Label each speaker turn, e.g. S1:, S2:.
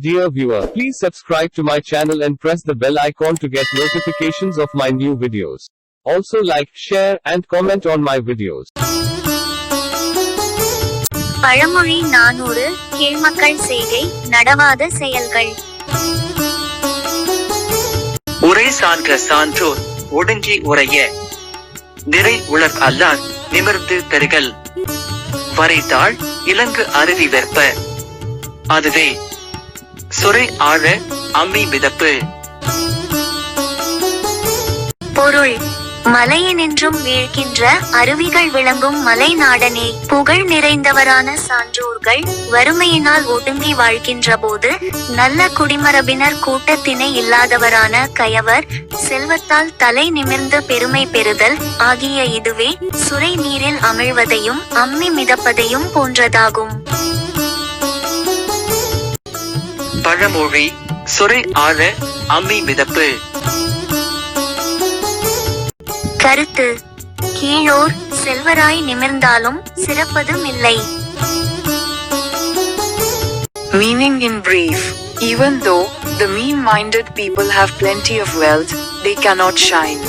S1: Dear viewer, please subscribe to my channel and press the bell icon to get notifications of my new videos. Also like, share, and comment on my videos.
S2: பழமொழி 400 கீழ்மக்கள் செய்கை நடவாத செயல்கள்.
S3: உரை சான்ற சான்றோர் ஒடுங்கி உரைய நிறை உலர் அல்லார் நிமிர்ந்து பெருகல் வரைத்தாள் இலங்கு அருவி வெற்ப அதுவே சுரை ஆழ அம்மி மிதப்பு.
S2: பொருள்: மலையினின்றும் வீழ்கின்ற அருவிகள் விளங்கும் மலை நாடனே, புகழ் நிறைந்தவரான சான்றோர்கள் வறுமையினால் ஒடுங்கி வாழ்கின்ற போது நல்ல குடிமரபினர் கூட்டத்தினை இல்லாதவரான கயவர் செல்வத்தால் தலை நிமிர்ந்து பெருமை பெறுதல் ஆகிய இதுவே சுரை நீரில் அமிழ்வதையும் அம்மி மிதப்பதையும் போன்றதாகும்.
S3: பழமொழி சுரை ஆழ அம்மி மிதப்பு.
S2: கருத்து: கீழோர் செல்வராய் நிமிர்ந்தாலும் சிறப்பதும் இல்லை.
S4: Meaning in brief, even though the mean-minded people have plenty of wealth, they cannot shine.